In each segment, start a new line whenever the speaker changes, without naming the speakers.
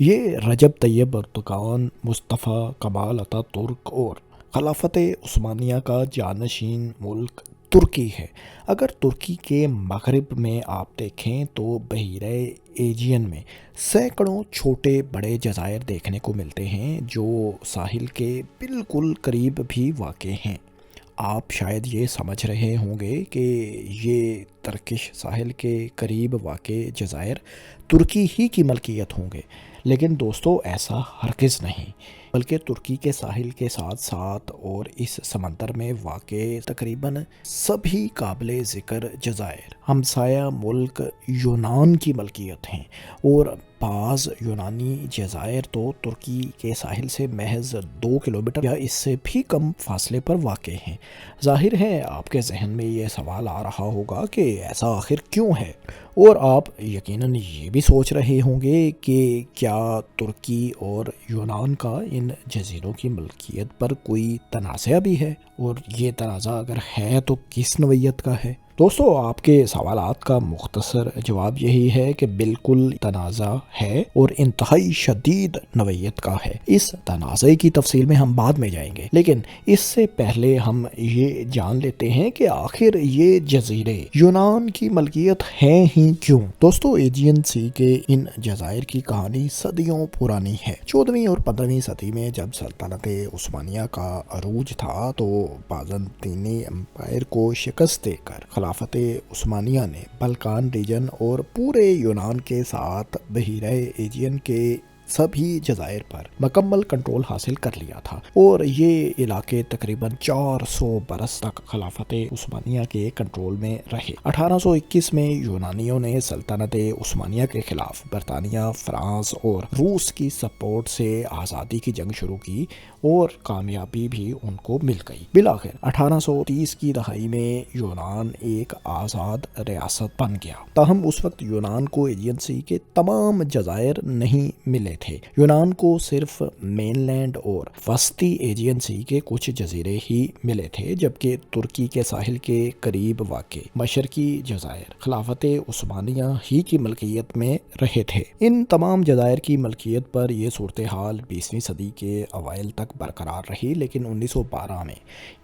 یہ رجب طیب اردوغان مصطفیٰ کمال اتا ترک اور خلافت عثمانیہ کا جانشین ملک ترکی ہے۔ اگر ترکی کے مغرب میں آپ دیکھیں تو بحیرہ ایجین میں سینکڑوں چھوٹے بڑے جزائر دیکھنے کو ملتے ہیں جو ساحل کے بالکل قریب بھی واقع ہیں۔ آپ شاید یہ سمجھ رہے ہوں گے کہ یہ ترکش ساحل کے قریب واقع جزائر ترکی ہی کی ملکیت ہوں گے، لیکن دوستو ایسا ہرگز نہیں، بلکہ ترکی کے ساحل کے ساتھ ساتھ اور اس سمندر میں واقع تقریباً سبھی قابل ذکر جزائر ہمسایہ ملک یونان کی ملکیت ہیں، اور بعض یونانی جزائر تو ترکی کے ساحل سے محض 2 کلومیٹر یا اس سے بھی کم فاصلے پر واقع ہیں۔ ظاہر ہے آپ کے ذہن میں یہ سوال آ رہا ہوگا کہ ایسا آخر کیوں ہے، اور آپ یقیناً یہ بھی سوچ رہے ہوں گے کہ کیا ترکی اور یونان کا ان جزیروں کی ملکیت پر کوئی تنازع بھی ہے، اور یہ تنازع اگر ہے تو کس نوعیت کا ہے؟ دوستو آپ کے سوالات کا مختصر جواب یہی ہے کہ بالکل تنازع ہے، اور انتہائی شدید نوعیت کا ہے۔ اس تنازع کی تفصیل میں ہم بعد میں جائیں گے، لیکن اس سے پہلے ہم یہ جان لیتے ہیں کہ آخر یہ جزیرے یونان کی ملکیت ہیں ہی کیوں۔ دوستو ایجین سی کے ان جزائر کی کہانی صدیوں پرانی ہے۔ 14ویں اور 15ویں صدی میں جب سلطنت عثمانیہ کا عروج تھا تو بازنطینی امپائر کو شکست دے کر خلافت عثمانیہ نے بلقان ریجن اور پورے یونان کے ساتھ بحیرہ ایجین کے سبھی جزائر پر مکمل کنٹرول حاصل کر لیا تھا، اور یہ علاقے تقریباً 400 برس تک خلافت عثمانیہ کے کنٹرول میں رہے۔ 1821 میں یونانیوں نے سلطنت عثمانیہ کے خلاف برطانیہ، فرانس اور روس کی سپورٹ سے آزادی کی جنگ شروع کی، اور کامیابی بھی ان کو مل گئی۔ بالآخر 1830 کی دہائی میں یونان ایک آزاد ریاست بن گیا، تاہم اس وقت یونان کو ایجین سی کے تمام جزائر نہیں ملے تھے۔ یونان کو صرف مین لینڈ اور وسطی ایجین سی کے کچھ جزیرے ہی ملے تھے، جبکہ ترکی کے ساحل کے قریب واقع مشرقی جزائر خلافت عثمانیہ ہی کی ملکیت میں رہے تھے۔ ان تمام جزائر کی ملکیت پر یہ صورتحال 20ویں صدی کے اوائل تک برقرار رہی، لیکن 1912 میں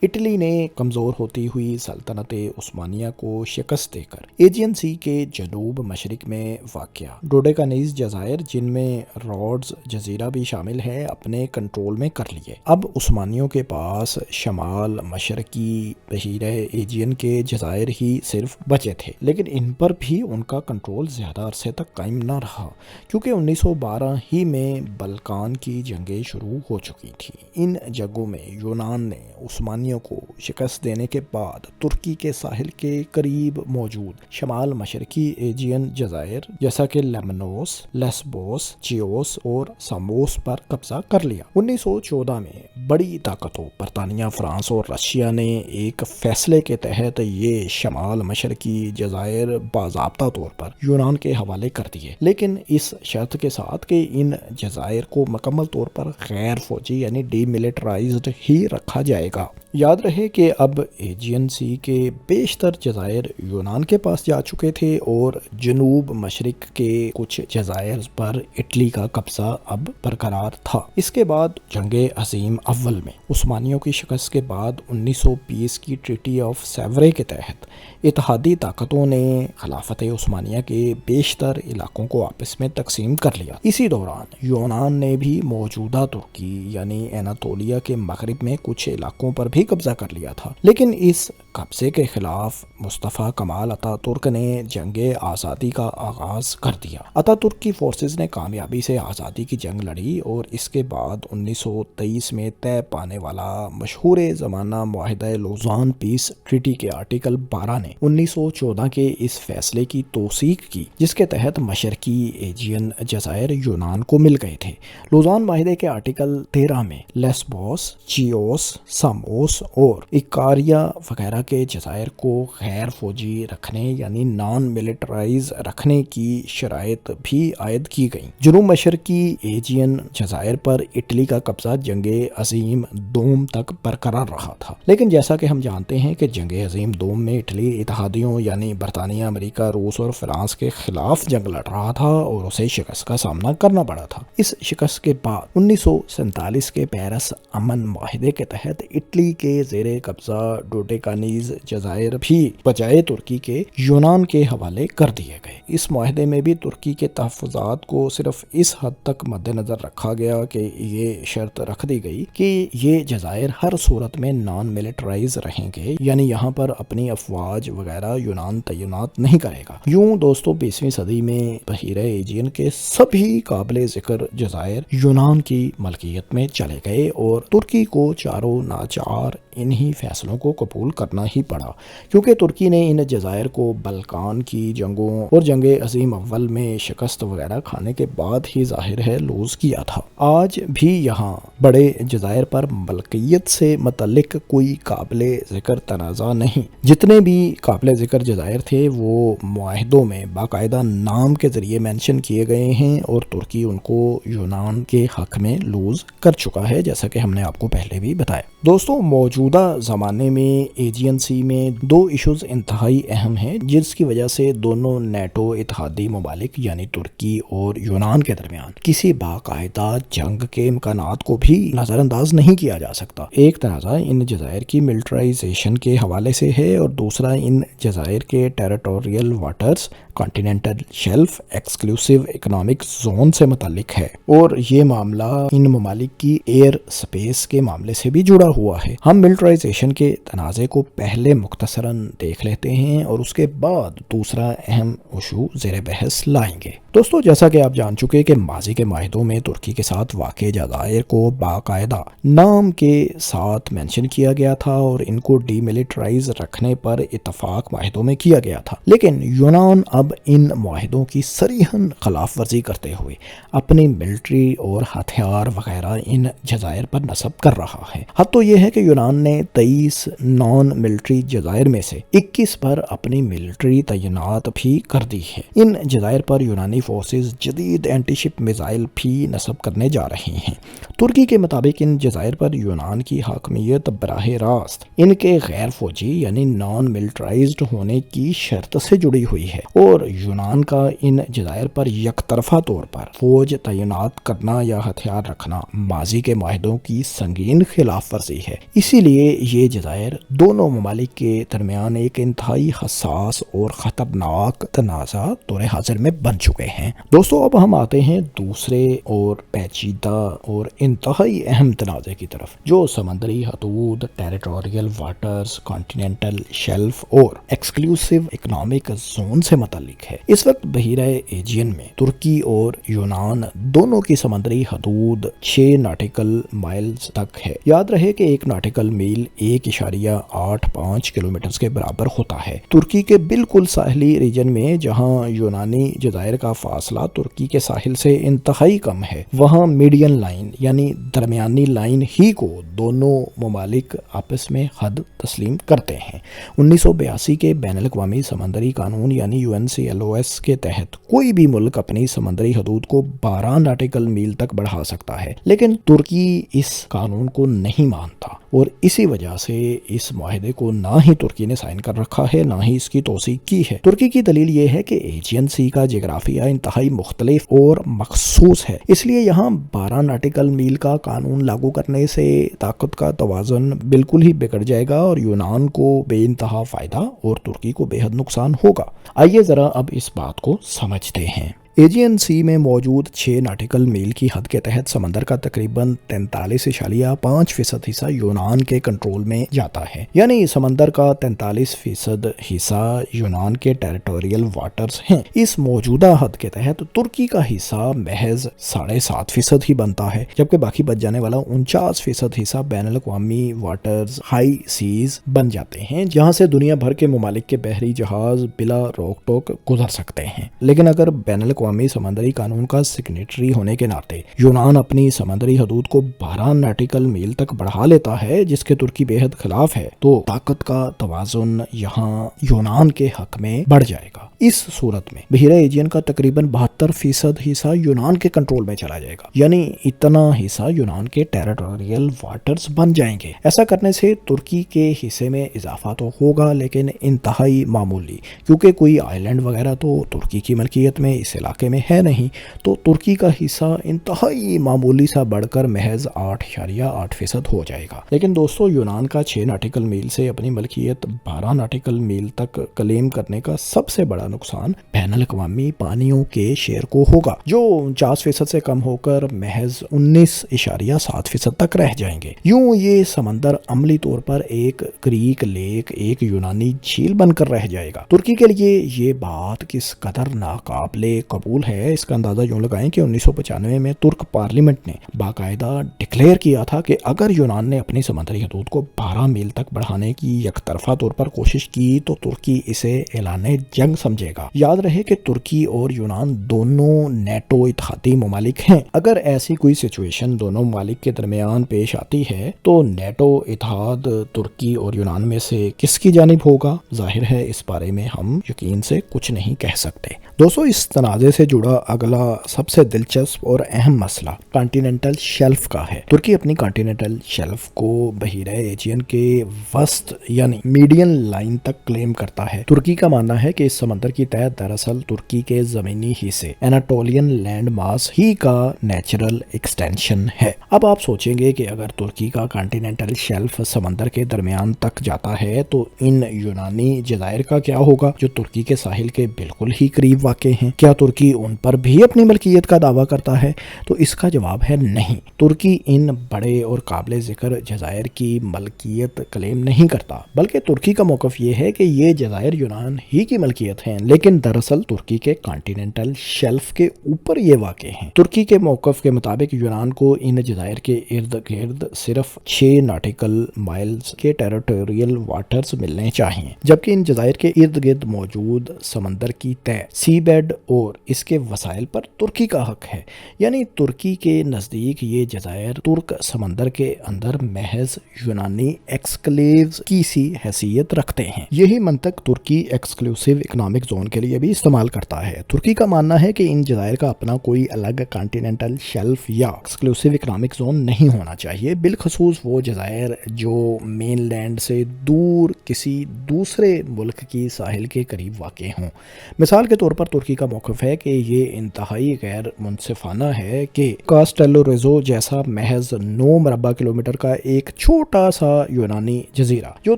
اٹلی نے کمزور ہوتی ہوئی سلطنت عثمانیہ کو شکست دے کر ایجین سی کے جنوب مشرق میں واقع ڈوڈیکانیز جزائر، جن میں روڈز جزیرہ بھی شامل ہے، اپنے کنٹرول میں کر لیے۔ اب عثمانیوں کے پاس شمال مشرقی بحیرہ ایجین کے جزائر ہی صرف بچے تھے، لیکن ان پر بھی ان کا کنٹرول زیادہ عرصے تک قائم نہ رہا، کیونکہ 1912 ہی میں بلقان کی جنگیں شروع ہو چکی تھی۔ ان جنگوں میں یونان نے عثمانیوں کو شکست دینے کے بعد ترکی کے ساحل کے قریب موجود شمال مشرقی ایجین جزائر جیسا کہ لیمنوس، لیسبوس، چیوس اور ساموس پر قبضہ کر لیا۔ 1914 میں بڑی طاقتوں برطانیہ، فرانس اور رشیا نے ایک فیصلے کے تحت یہ شمال مشرقی جزائر باضابطہ طور پر یونان کے حوالے کر دیے، لیکن اس شرط کے ساتھ کہ ان جزائر کو مکمل طور پر غیر فوجی یعنی ڈی ملٹرائزڈ ہی رکھا جائے گا۔ یاد رہے کہ اب ایجین سی کے بیشتر جزائر یونان کے پاس جا چکے تھے، اور جنوب مشرق کے کچھ جزائر پر اٹلی کا قبضہ اب برقرار تھا۔ اس کے بعد جنگ عظیم اول میں عثمانیوں کی شکست کے بعد 1920 کی ٹریٹی آف سیورے کے تحت اتحادی طاقتوں نے خلافت عثمانیہ کے بیشتر علاقوں کو آپس میں تقسیم کر لیا۔ اسی دوران یونان نے بھی موجودہ ترکی یعنی اناطولیہ کے مغرب میں کچھ علاقوں پر بھی قبضہ کر لیا تھا، لیکن اس قبضے کے خلاف مصطفیٰ کمال اتا ترک نے جنگ آزادی کا آغاز کر دیا۔ اتا ترک کی فورسز نے کامیابی سے آزادی کی جنگ لڑی، اور اس کے بعد 1923 میں طے پانے والا مشہور زمانہ معاہدہ لوزان پیس ٹریٹی کے آرٹیکل 12 نے 1914 کے اس فیصلے کی توثیق کی، جس کے تحت مشرقی ایجین جزائر یونان کو مل گئے تھے۔ لوزان معاہدے کے آرٹیکل 13 میں لیسبوس، چیوس، ساموس اور اکاریا وغیرہ کے جزائر کو غیر فوجی رکھنے یعنی نان ملٹرائز رکھنے کی شرائط بھی عائد کی گئیں۔ جنوب مشرقی ایجین جزائر پر اٹلی کا قبضہ جنگ عظیم دوم تک برقرار رہا تھا، لیکن جیسا کہ ہم جانتے ہیں کہ جنگ عظیم دوم میں اٹلی اتحادیوں یعنی برطانیہ، امریکہ، روس اور فرانس کے خلاف جنگ لڑ رہا تھا اور اسے شکست کا سامنا کرنا پڑا تھا۔ اس شکست کے بعد 1947 کے پیرس امن معاہدے کے تحت اٹلی کے زیر قبضہ ڈوڈیکانیز جزائر بھی بجائے ترکی کے یونان کے حوالے کر دیے گئے۔ اس معاہدے میں بھی ترکی کے تحفظات کو صرف اس حد تک مد نظر رکھا گیا کہ یہ شرط رکھ دی گئی کہ یہ جزائر ہر صورت میں نان ملٹرائز رہیں گے، یعنی یہاں پر اپنی افواج وغیرہ یونان تعینات نہیں کرے گا۔ یوں دوستو 20ویں صدی میں بحیرہ ایجین کے سبھی قابل ذکر جزائر یونان کی ملکیت میں چلے گئے اور ترکی کو چاروں ناچار انہی فیصلوں کو قبول کرنا ہی پڑا، کیونکہ ترکی نے ان جزائر کو بلقان کی جنگوں اور جنگ عظیم اول میں شکست وغیرہ کھانے کے بعد ہی ظاہر ہے لوز کیا تھا۔ آج بھی یہاں بڑے جزائر پر ملکیت سے متعلق کوئی قابل ذکر تنازع نہیں۔ جتنے بھی قابل ذکر جزائر تھے وہ معاہدوں میں باقاعدہ نام کے ذریعے مینشن کیے گئے ہیں اور ترکی ان کو یونان کے حق میں لوز کر چکا ہے، جیسا کہ ہم نے آپ کو پہلے بھی بتایا۔ دوستو موجودہ زمانے میں ایجین سی میں دو ایشوز انتہائی اہم ہیں جس کی وجہ سے دونوں نیٹو اتحادی ممالک یعنی ترکی اور یونان کے درمیان کسی باقاعدہ جنگ کے امکانات کو بھی نظر انداز نہیں کیا جا سکتا۔ ایک تنازع ان جزائر کی ملٹرائزیشن کے حوالے سے ہے اور دوسرا ان جزائر کے territorial waters, continental shelf, exclusive economic zone سے متعلق ہے، اور یہ معاملہ ان ممالک کی ایئر سپیس کے معاملے سے بھی جڑا ہوا ہے۔ ہم ملٹرائزیشن کے تنازع کو پہلے مختصراً دیکھ لیتے ہیں اور اس کے بعد دوسرا اہم ایشو زیر بحث لائیں گے۔ دوستو جیسا کہ آپ جان چکے کہ ماضی کے معاہدوں میں ترکی کے ساتھ واقع جزائر کو باقاعدہ نام کے ساتھ مینشن کیا گیا تھا اور ان کو ڈی ملٹرائز رکھنے پر اتفاق معاہدوں میں کیا گیا تھا، لیکن یونان اب ان معاہدوں کی صریحاً خلاف ورزی کرتے ہوئے اپنی ملٹری اور ہتھیار وغیرہ ان جزائر پر نصب کر رہا ہے۔ حد تو یہ ہے کہ یونان نے 23 نان ملٹری جزائر میں سے 21 پر اپنی ملٹری تعینات بھی کر دی ہے۔ ان جزائر پر یونانی فورسز جدید اینٹی شپ میزائل بھی نصب کرنے جا رہی ہیں۔ ترکی کے مطابق ان جزائر پر یونان کی حاکمیت براہ راست ان کے غیر فوجی یعنی نان ملٹرائزڈ ہونے کی شرط سے جڑی ہوئی ہے، اور یونان کا ان جزائر پر یک طرفہ طور پر فوج تعینات کرنا یا ہتھیار رکھنا ماضی کے معاہدوں کی سنگین خلاف ورزی ہے۔ اسی لیے یہ جزائر دونوں ممالک کے درمیان ایک انتہائی حساس اور خطرناک تنازع دور حاضر میں بن چکے ہیں۔ دوستو اب ہم آتے ہیں دوسرے اور پیچیدہ اور انتہائی اہم تنازع کی طرف، جو سمندری حدود، ٹیریٹوریل واٹرز، کانٹیننٹل شیلف اور ایکسکلوسیو اکنامک زون سے متعلق ہے۔ اس وقت بحیرہ ایجین میں ترکی اور یونان دونوں کی سمندری حدود 6 ناٹیکل مائلز تک ہے۔ یاد رہے کہ 1 ناٹیکل میل 1.85 کلومیٹر کے برابر ہوتا ہے۔ ترکی کے بالکل ساحلی ریجن میں جہاں یونانی جزائر کا فاصلہ ترکی کے ساحل سے انتہائی کم ہے، وہاں میڈین لائن یعنی درمیانی لائن ہی کو دونوں ممالک آپس میں حد تسلیم کرتے ہیں۔ 1982 کے بین الاقوامی سمندری قانون یعنی UNCLOS کے تحت کوئی بھی ملک اپنی سمندری حدود کو 12 ناٹیکل میل تک بڑھا سکتا ہے، لیکن ترکی اس قانون کو نہیں مانتا اور اسی وجہ سے اس معاہدے کو نہ ہی ترکی نے سائن کر رکھا ہے، نہ ہی اس کی توثیق کی ہے۔ ترکی کی دلیل یہ ہے کہ ایجین سی کا جغرافیہ انتہائی مختلف اور مخصوص ہے، اس لیے یہاں 12 ناٹیکل میل کا قانون لاگو کرنے سے طاقت کا توازن بالکل ہی بگڑ جائے گا اور یونان کو بے انتہا فائدہ اور ترکی کو بے حد نقصان ہوگا۔ آئیے ذرا اب اس بات کو سمجھتے ہیں۔ ایجین سی میں موجود 6 ناٹیکل میل کی حد کے تحت سمندر کا تقریباً 43.5% حصہ یونان کے کنٹرول میں جاتا ہے، یعنی سمندر کا 43% حصہ یونان کے ٹیریٹوریل واٹرز ہیں۔ اس موجودہ حد کے تحت ترکی کا حصہ محض 7.5% ہی بنتا ہے، جبکہ باقی بچ جانے والا 49% حصہ بین الاقوامی واٹرز ہائی سیز بن جاتے ہیں، جہاں سے دنیا بھر کے ممالک کے بحری جہاز بلا روک ٹوک گزر سکتے ہیں۔ لیکن اگر بین الاقوامی اقوامی سمندری قانون کا سگنیٹری ہونے کے ناطے یونان اپنی سمندری حدود کو 12 ناٹیکل میل تک بڑھا لیتا ہے، جس کے ترکی بے حد خلاف ہے، تو طاقت کا توازن یہاں یونان کے حق میں بڑھ جائے گا۔ اس صورت میں بحیرہ ایجین کا تقریباً 72% حصہ یونان کے کنٹرول میں چلا جائے گا، یعنی اتنا حصہ یونان کے ٹیریٹوریل واٹرز بن جائیں گے۔ ایسا کرنے سے ترکی کے حصے میں اضافہ تو ہوگا لیکن انتہائی معمولی، کیونکہ کوئی آئی لینڈ وغیرہ تو ترکی کی ملکیت میں اس علاقے میں ہے نہیں، تو ترکی کا حصہ انتہائی معمولی سا بڑھ کر محض 8.8% ہو جائے گا۔ لیکن دوستو، یونان کا 6 ناٹیکل میل سے اپنی ملکیت 12 ناٹیکل میل تک کلیم کرنے کا سب سے بڑا نقصان بین الاقوامی پانیوں کے شیئر کو ہوگا، جو 49% سے کم ہو کر محض 19.7% تک رہ جائیں گے۔ یوں یہ سمندر عملی طور پر ایک کریک لیک، ایک یونانی جھیل بن کر رہ جائے گا۔ ترکی کے لیے یہ بات کس قدر ناقابل قبول ہے، اس کا اندازہ یوں لگائیں کہ 1995 میں ترک پارلیمنٹ نے باقاعدہ ڈکلیئر کیا تھا کہ اگر یونان نے اپنی سمندری حدود کو 12 میل تک بڑھانے کی یک طرفہ طور پر کوشش کی تو ترکی اسے اعلان جنگ سمجھے گا۔ یاد رہے کہ ترکی اور یونان دونوں نیٹو اتحادی ممالک ہیں۔ اگر ایسی کوئی سچویشن دونوں ممالک کے درمیان پیش آتی ہے تو نیٹو اتحاد ترکی اور یونان میں سے کس کی جانب ہوگا؟ ظاہر ہے اس بارے میں ہم یقین سے کچھ نہیں کہہ سکتے۔ دوستو، اس تنازع سے جڑا اگلا سب سے دلچسپ اور اہم مسئلہ کانٹیننٹل شیلف کا ہے۔ ترکی اپنی کانٹیننٹل شیلف کو بحیرہ ایجین کے وسط یعنی میڈین لائن تک کلیم کرتا ہے۔ ترکی کا ماننا ہے کہ اس سمندر کی تہہ دراصل ترکی کے زمینی حصے ایناٹولین لینڈ ماس ہی کا نیچرل ایکسٹینشن ہے۔ اب آپ سوچیں گے کہ اگر ترکی کا کانٹیننٹل شیلف سمندر کے درمیان تک جاتا ہے تو ان یونانی جزائر کا کیا ہوگا جو ترکی کے ساحل کے بالکل ہی قریب واقع ہیں؟ کیا ترکی ان پر بھی اپنی ملکیت کا دعویٰ کرتا ہے؟ تو اس کا جواب ہے نہیں۔ ترکی ان بڑے اور قابل ذکر جزائر کی ملکیت کلیم نہیں کرتا، بلکہ ترکی کا موقف یہ ہے کہ یہ جزائر یونان ہی کی ملکیت ہیں، لیکن دراصل ترکی کے کانٹیننٹل شیلف کے اوپر یہ واقع ہیں۔ ترکی کے موقف کے مطابق یونان کو ان جزائر کے ارد گرد صرف 6 ناٹیکل مائلز کے ٹیریٹوریل واٹرز ملنے چاہیے، جبکہ ان جزائر کے ارد گرد موجود سمندر کی تہہ، سی بیڈ اور اس کے وسائل پر ترکی کا حق ہے، یعنی ترکی کے نزدیک یہ جزائر ترک سمندر کے اندر محض یونانی ایکسکلیوز کی سی حیثیت رکھتے ہیں۔ یہی منطق ترکی ایکسکلوسیو اکنامک زون کے لیے بھی استعمال کرتا ہے۔ ترکی کا ماننا ہے کہ ان جزائر کا اپنا کوئی الگ کانٹیننٹل شیلف یا ایکسکلوسیو اکنامک زون نہیں ہونا چاہیے، بالخصوص وہ جزائر جو مین لینڈ سے دور کسی دوسرے ملک کی ساحل کے قریب واقع ہوں۔ مثال کے طور پر ترکی کا موقف ہے کہ یہ انتہائی غیر منصفانہ ہے کہ کاسٹیلوریزو جیسا محض 9 مربع کلومیٹر کا ایک چھوٹا سا یونانی جزیرہ جو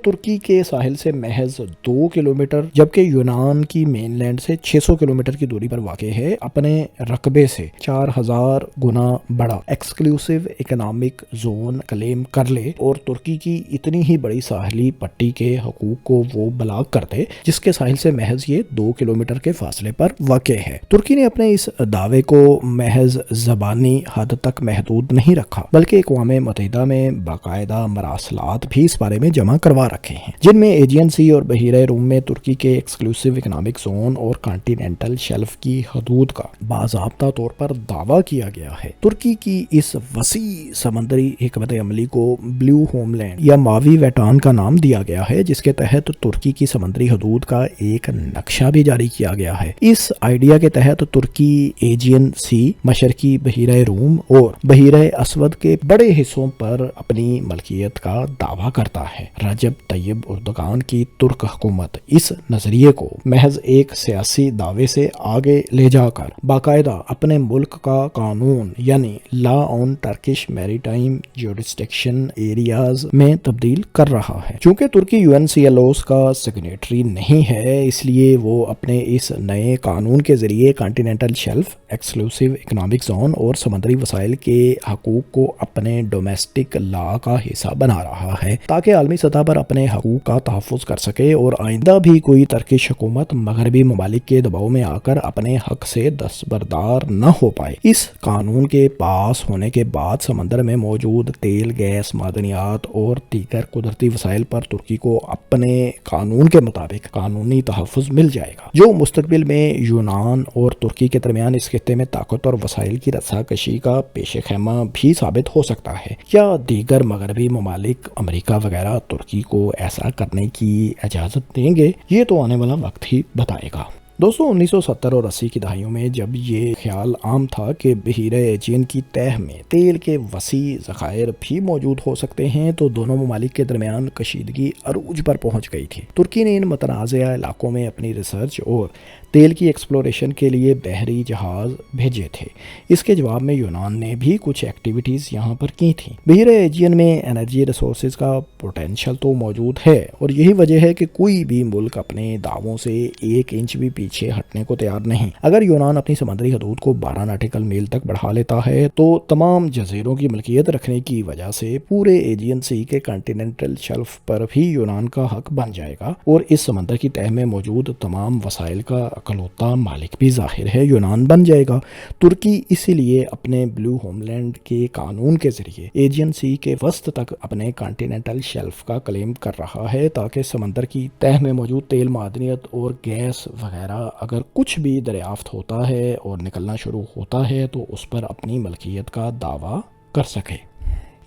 ترکی کے ساحل سے محض 2 کلومیٹر جبکہ یونان کی مین لینڈ سے 600 کلومیٹر کی دوری پر واقع ہے، اپنے رقبے سے 4000 گنا بڑا ایکسکلوسیو اکنامک زون کلیم کر لے اور ترکی کی اتنی ہی بڑی ساحلی پٹی کے حقوق کو وہ بلاک کر دے جس کے ساحل سے محض یہ 2 کلومیٹر کے فاصلے پر واقع ہے۔ ترکی نے اپنے اس دعوے کو محض زبانی حد تک محدود نہیں رکھا، بلکہ اقوام متحدہ میں باقاعدہ مراسلات بھی اس بارے میں جمع کروا رکھے ہیں، جن میں ایجین سی اور بحیرہ روم میں ترکی کے ایکسکلوسیو اکنامک زون اور کانٹیننٹل شیلف کی حدود کا باضابطہ طور پر دعویٰ کیا گیا ہے۔ ترکی کی اس وسیع سمندری حکمت عملی کو بلیو ہوم لینڈ یا ماوی ویٹان کا نام دیا گیا ہے، جس کے تحت ترکی کی سمندری حدود کا ایک نقشہ بھی جاری کیا گیا ہے۔ اس آئیڈیا کے تحت ترکی ایجین سی، مشرقی بحیرہ روم اور بحیرہ اسود کے بڑے حصوں پر اپنی ملکیت کا دعویٰ کرتا ہے۔ رجب طیب اردوغان کی ترک حکومت اس نظریے کو محض ایک سیاسی دعوے سے آگے لے جا کر باقاعدہ اپنے ملک کا قانون یعنی لا آن ٹرکش میری ٹائم جورسڈکشن ایریاز میں تبدیل کر رہا ہے۔ چونکہ ترکی UNCLOS کا سگنیٹری نہیں ہے، اس لیے وہ اپنے اس نئے قانون کے ذریعے continental shelf, exclusive economic zone اور سمندری وسائل کے حقوق کو اپنے ڈومیسٹک لا کا حصہ بنا رہا ہے تاکہ عالمی سطح پر اپنے حقوق کا تحفظ کر سکے اور آئندہ بھی کوئی ترکش حکومت مغربی ممالک کے دباؤ میں آ کر اپنے حق سے دستبردار نہ ہو پائے۔ اس قانون کے پاس ہونے کے بعد سمندر میں موجود تیل، گیس، معدنیات اور دیگر قدرتی وسائل پر ترکی کو اپنے قانون کے مطابق قانونی تحفظ مل جائے گا، جو مستقبل میں یونان اور ترکی کے درمیان اس خطے میں طاقت اور وسائل کی رسا کشی کا پیش خیمہ بھی ثابت ہو سکتا ہے، یا دیگر مغربی ممالک امریکہ وغیرہ ترکی کو ایسا کرنے کی اجازت دیں گے، یہ تو آنے والا وقت ہی بتائے گا۔ دوستوں 1970 اور 80 کی دہائیوں میں جب یہ خیال عام تھا کہ بحیرہ ایجین کی تہہ میں تیل کے وسیع ذخائر بھی موجود ہو سکتے ہیں، تو دونوں ممالک کے درمیان کشیدگی عروج پر پہنچ گئی تھی۔ ترکی نے ان متنازع علاقوں میں اپنی ریسرچ اور تیل کی ایکسپلوریشن کے لیے بحری جہاز بھیجے تھے۔ اس کے جواب میں یونان نے بھی کچھ ایکٹیویٹیز یہاں پر کی تھیں۔ بحیرہ ایجین میں انرجی ریسورسز کا پوٹینشل تو موجود ہے، اور یہی وجہ ہے کہ کوئی بھی ملک اپنے دعووں سے ایک انچ بھی پیچھے ہٹنے کو تیار نہیں۔ اگر یونان اپنی سمندری حدود کو 12 ناٹیکل میل تک بڑھا لیتا ہے تو تمام جزیروں کی ملکیت رکھنے کی وجہ سے پورے ایجین سی کے کنٹیننٹل شیلف پر بھی یونان کا حق بن جائے گا، اور اس سمندر کی تہہ میں موجود تمام وسائل کا اکلوتا مالک بھی ظاہر ہے یونان بن جائے گا۔ ترکی اسی لیے اپنے بلو ہوم لینڈ کے قانون کے ذریعے ایجین سی کے وسط تک اپنے کنٹیننٹل شیلف کا کلیم کر رہا ہے، تاکہ سمندر کی تہہ میں موجود تیل، معدنیات اور گیس وغیرہ اگر کچھ بھی دریافت ہوتا ہے اور نکلنا شروع ہوتا ہے تو اس پر اپنی ملکیت کا دعویٰ کر سکے۔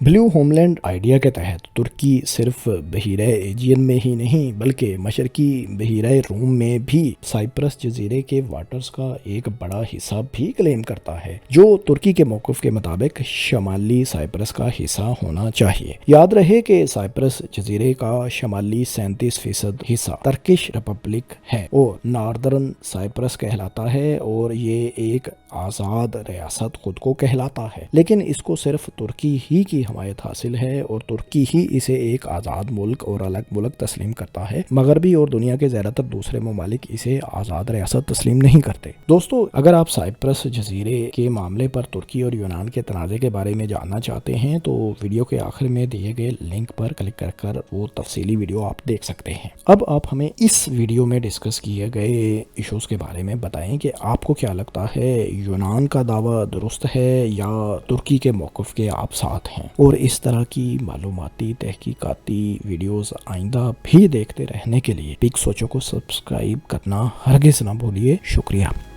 بلیو ہوم لینڈ آئیڈیا کے تحت ترکی صرف بحیرہ ایجین میں ہی نہیں بلکہ مشرقی بحیرہ روم میں بھی سائپرس جزیرے کے واٹرز کا ایک بڑا حصہ بھی کلیم کرتا ہے، جو ترکی کے موقف کے مطابق شمالی سائپرس کا حصہ ہونا چاہیے۔ یاد رہے کہ سائپرس جزیرے کا شمالی 37% حصہ ترکش ریپبلک ہے اور ناردرن سائپرس کہلاتا ہے، اور یہ ایک آزاد ریاست خود کو کہلاتا ہے، لیکن اس کو صرف ترکی ہی کی حمایت حاصل ہے اور ترکی ہی اسے ایک آزاد ملک اور الگ ملک تسلیم کرتا ہے۔ مغربی اور دنیا کے زیادہ تر دوسرے ممالک اسے آزاد ریاست تسلیم نہیں کرتے۔ دوستو، اگر آپ سائپرس جزیرے کے معاملے پر ترکی اور یونان کے تنازع کے بارے میں جاننا چاہتے ہیں تو ویڈیو کے آخر میں دیے گئے لنک پر کلک کر وہ تفصیلی ویڈیو آپ دیکھ سکتے ہیں۔ اب آپ ہمیں اس ویڈیو میں ڈسکس کیے گئے ایشوز کے بارے میں بتائیں کہ آپ کو کیا لگتا ہے، یونان کا دعویٰ درست ہے یا ترکی کے موقف کے آپ ساتھ ہیں؟ اور اس طرح کی معلوماتی تحقیقاتی ویڈیوز آئندہ بھی دیکھتے رہنے کے لیے پک سوچو کو سبسکرائب کرنا ہرگز نہ بھولیے۔ شکریہ۔